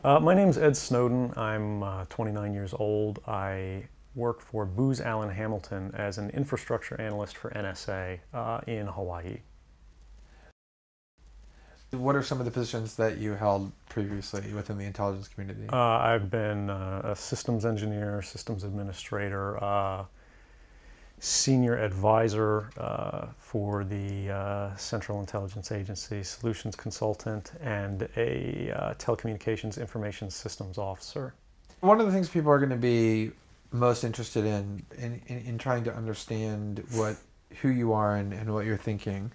My name's Ed Snowdon. I'm 29 years old. I work for Booz Allen Hamilton as an infrastructure analyst for NSA in Hawaii. What are some of the positions that you held previously within the intelligence community? I've been a systems engineer, systems administrator, senior advisor for the Central Intelligence Agency, solutions consultant, and a telecommunications information systems officer. One of the things people are going to be most interested in trying to understand who you are and what you're thinking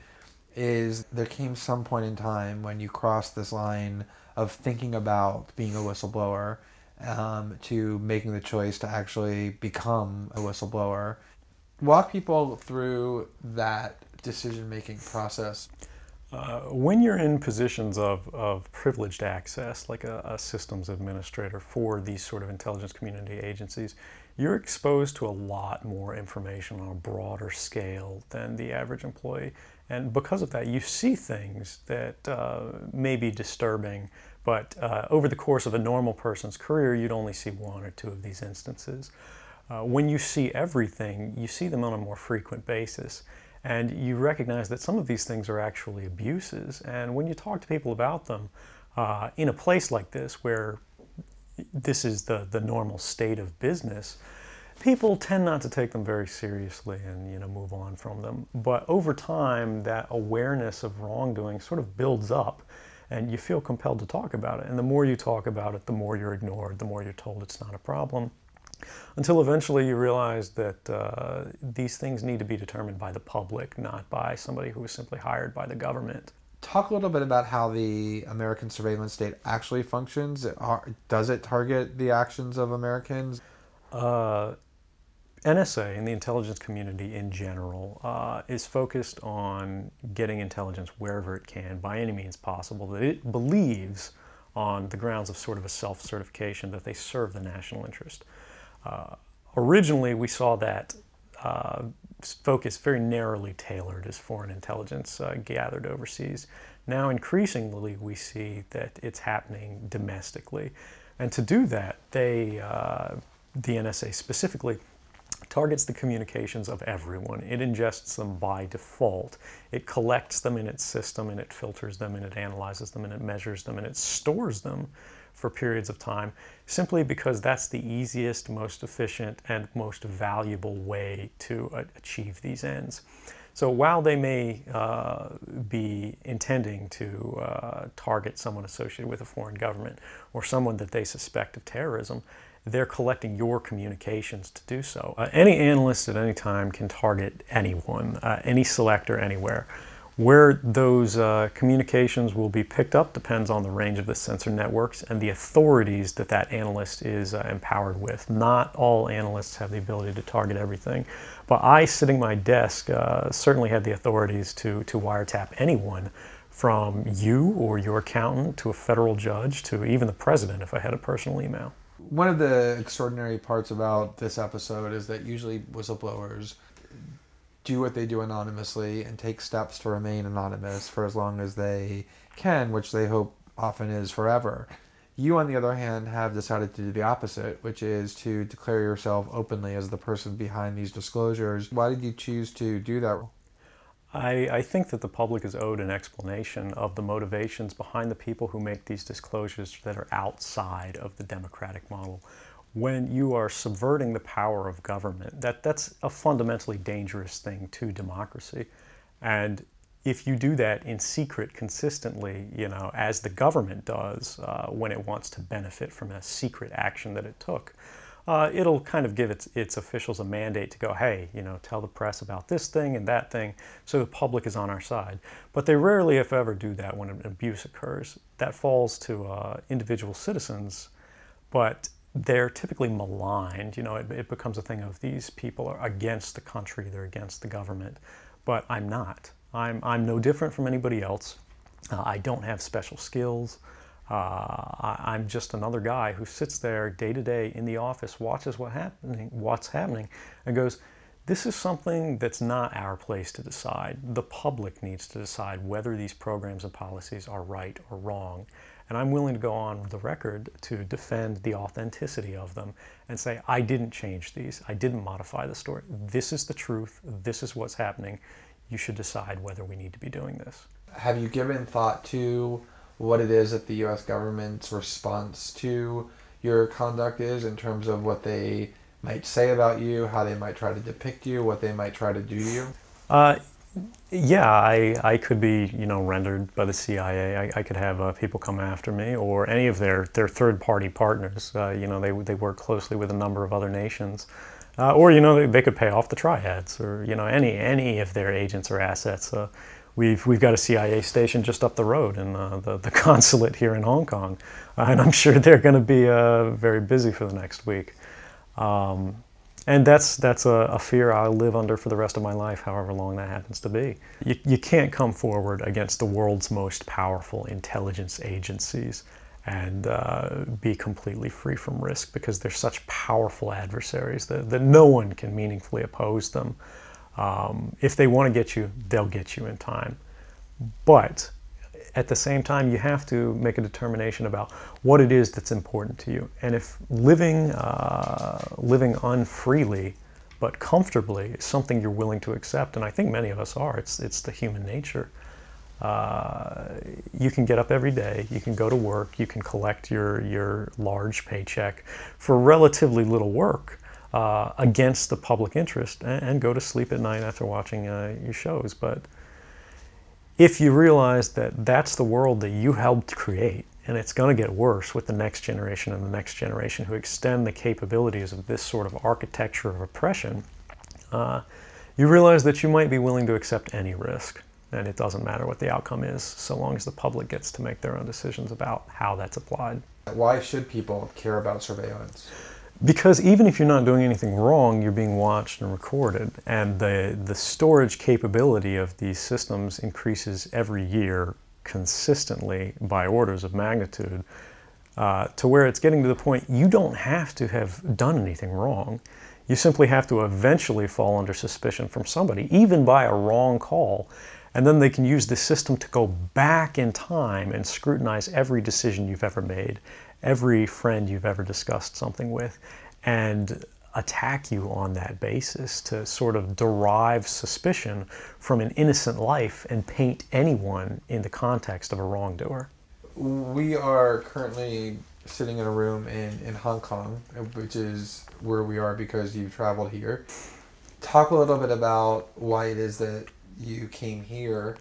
is there came some point in time when you crossed this line of thinking about being a whistleblower to making the choice to actually become a whistleblower. Walk people through that decision-making process. When you're in positions of privileged access, like a systems administrator for these sort of intelligence community agencies, you're exposed to a lot more information on a broader scale than the average employee. And because of that, you see things that may be disturbing, but over the course of a normal person's career, you'd only see one or two of these instances. When you see everything, you see them on a more frequent basis. And you recognize that some of these things are actually abuses. And when you talk to people about them, in a place like this where this is the normal state of business, people tend not to take them very seriously and move on from them. But over time, that awareness of wrongdoing sort of builds up, and you feel compelled to talk about it. And the more you talk about it, the more you're ignored, the more you're told it's not a problem, until eventually you realize that these things need to be determined by the public, not by somebody who was simply hired by the government. Talk a little bit about how the American surveillance state actually functions. Does it target the actions of Americans? NSA and the intelligence community in general is focused on getting intelligence wherever it can, by any means possible, that it believes on the grounds of sort of a self-certification that they serve the national interest. Originally, we saw that focus very narrowly tailored as foreign intelligence gathered overseas. Now, increasingly, we see that it's happening domestically. And to do that, the NSA specifically targets the communications of everyone. It ingests them by default. It collects them in its system, and it filters them, and it analyzes them, and it measures them, and it stores them for periods of time, simply because that's the easiest, most efficient, and most valuable way to achieve these ends. So while they may be intending to target someone associated with a foreign government or someone that they suspect of terrorism, they're collecting your communications to do so. Any analyst at any time can target anyone, any selector, anywhere. Where those communications will be picked up depends on the range of the sensor networks and the authorities that that analyst is empowered with. Not all analysts have the ability to target everything, but I, sitting at my desk, certainly had the authorities to wiretap anyone, from you or your accountant to a federal judge to even the president if I had a personal email. One of the extraordinary parts about this episode is that usually whistleblowers do what they do anonymously and take steps to remain anonymous for as long as they can, which they hope often is forever. You, on the other hand, have decided to do the opposite, which is to declare yourself openly as the person behind these disclosures. Why did you choose to do that? I think that the public is owed an explanation of the motivations behind the people who make these disclosures that are outside of the democratic model. When you are subverting the power of government, that's a fundamentally dangerous thing to democracy. And if you do that in secret consistently, as the government does when it wants to benefit from a secret action that it took, it'll kind of give its officials a mandate to go, hey, tell the press about this thing and that thing, so the public is on our side. But they rarely, if ever, do that when an abuse occurs. That falls to individual citizens, but they're typically maligned. It becomes a thing of these people are against the country, they're against the government. But I'm not. I'm no different from anybody else. I don't have special skills. I'm just another guy who sits there day to day in the office, watches what's happening, and goes, this is something that's not our place to decide. The public needs to decide whether these programs and policies are right or wrong. And I'm willing to go on the record to defend the authenticity of them and say, I didn't change these. I didn't modify the story. This is the truth. This is what's happening. You should decide whether we need to be doing this. Have you given thought to what it is that the U.S. government's response to your conduct is, in terms of what they might say about you, how they might try to depict you, what they might try to do to you? Yeah, I could be, rendered by the CIA. I could have people come after me, or any of their third-party partners. They work closely with a number of other nations. Or they could pay off the triads, or any of their agents or assets. We've got a CIA station just up the road in the consulate here in Hong Kong, and I'm sure they're going to be very busy for the next week. And that's a fear I'll live under for the rest of my life, however long that happens to be. You can't come forward against the world's most powerful intelligence agencies and be completely free from risk, because they're such powerful adversaries that no one can meaningfully oppose them. If they want to get you, they'll get you in time. But at the same time, you have to make a determination about what it is that's important to you. And if living unfreely but comfortably is something you're willing to accept, and I think many of us are, it's the human nature. You can get up every day, you can go to work, you can collect your large paycheck for relatively little work against the public interest, and go to sleep at night after watching your shows. But if you realize that that's the world that you helped create, and it's going to get worse with the next generation and the next generation who extend the capabilities of this sort of architecture of oppression, you realize that you might be willing to accept any risk. And it doesn't matter what the outcome is, so long as the public gets to make their own decisions about how that's applied. Why should people care about surveillance? Because even if you're not doing anything wrong, you're being watched and recorded. And the storage capability of these systems increases every year consistently by orders of magnitude, to where it's getting to the point you don't have to have done anything wrong. You simply have to eventually fall under suspicion from somebody, even by a wrong call. And then they can use the system to go back in time and scrutinize every decision you've ever made, every friend you've ever discussed something with, and attack you on that basis to sort of derive suspicion from an innocent life and paint anyone in the context of a wrongdoer. We are currently sitting in a room in Hong Kong, which is where we are because you've traveled here. Talk a little bit about why it is that you came here,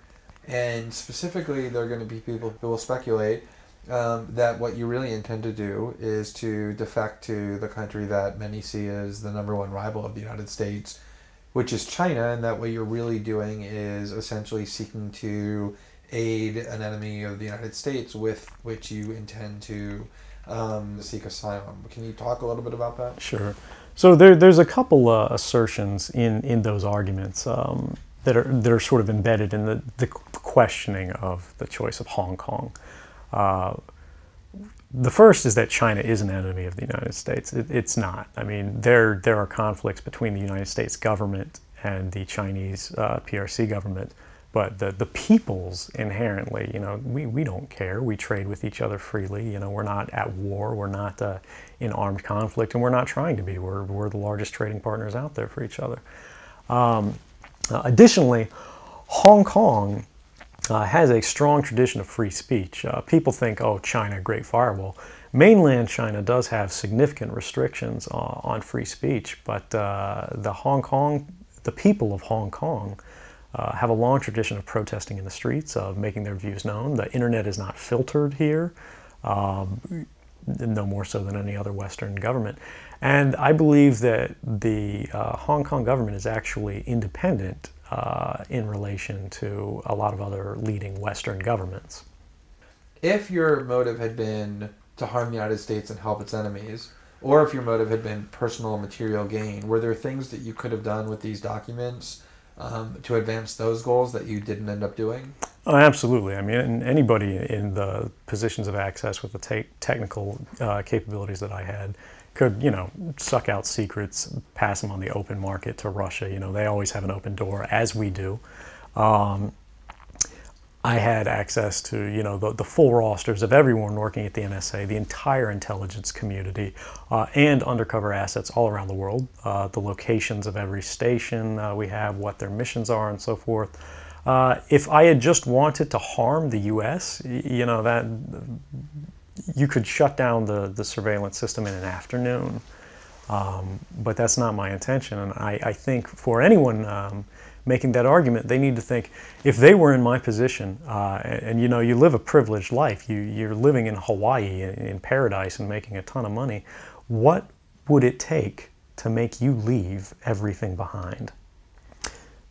and specifically there are going to be people who will speculate that what you really intend to do is to defect to the country that many see as the #1 rival of the United States, which is China, and that what you're really doing is essentially seeking to aid an enemy of the United States with which you intend to seek asylum. Can you talk a little bit about that? Sure. So there's a couple assertions in those arguments that are sort of embedded in the questioning of the choice of Hong Kong. The first is that China is an enemy of the United States. It's not. I mean, there are conflicts between the United States government and the Chinese PRC government, but the peoples inherently, we don't care. We trade with each other freely. We're not at war. We're not in armed conflict, and we're not trying to be. We're the largest trading partners out there for each other. Additionally, Hong Kong has a strong tradition of free speech. People think, oh, China, great firewall. Mainland China does have significant restrictions on free speech, but the people of Hong Kong have a long tradition of protesting in the streets, of making their views known. The internet is not filtered here, no more so than any other Western government. And I believe that the Hong Kong government is actually independent in relation to a lot of other leading Western governments. If your motive had been to harm the United States and help its enemies, or if your motive had been personal material gain, were there things that you could have done with these documents to advance those goals that you didn't end up doing? Oh, absolutely. I mean, anybody in the positions of access with the technical capabilities that I had could, suck out secrets, pass them on the open market to Russia. They always have an open door, as we do. I had access to, you know, the full rosters of everyone working at the NSA, the entire intelligence community, and undercover assets all around the world, the locations of every station we have, what their missions are, and so forth. If I had just wanted to harm the U.S., you know, that you could shut down the surveillance system in an afternoon. But that's not my intention, and I think for anyone making that argument, they need to think, if they were in my position, and you know, you live a privileged life, you're living in Hawaii in paradise and making a ton of money, what would it take to make you leave everything behind?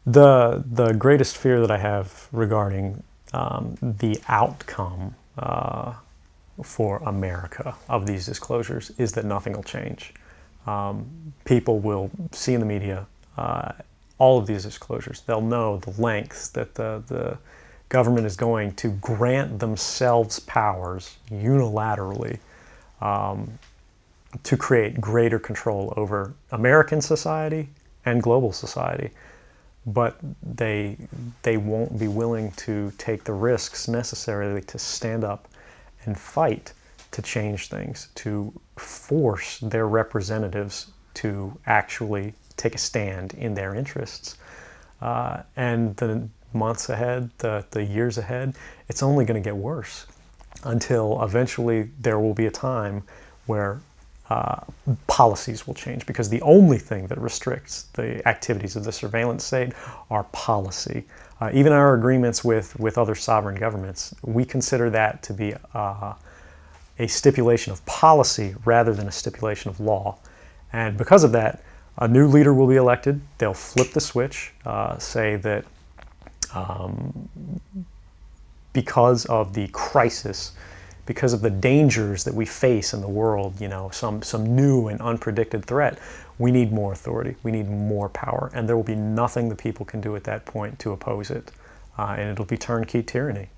The greatest fear that I have regarding the outcome for America of these disclosures is that nothing will change. People will see in the media all of these disclosures. They'll know the lengths that the government is going to grant themselves powers unilaterally to create greater control over American society and global society. But they won't be willing to take the risks necessarily to stand up and fight to change things, to force their representatives to actually take a stand in their interests. And the months ahead, the years ahead, it's only going to get worse until eventually there will be a time where policies will change, because the only thing that restricts the activities of the surveillance state are policy. Even our agreements with other sovereign governments, we consider that to be a stipulation of policy rather than a stipulation of law. And because of that, a new leader will be elected. They'll flip the switch, say that because of the crisis, because of the dangers that we face in the world, you know, some new and unpredicted threat, we need more authority, we need more power, and there will be nothing the people can do at that point to oppose it, and it'll be turnkey tyranny.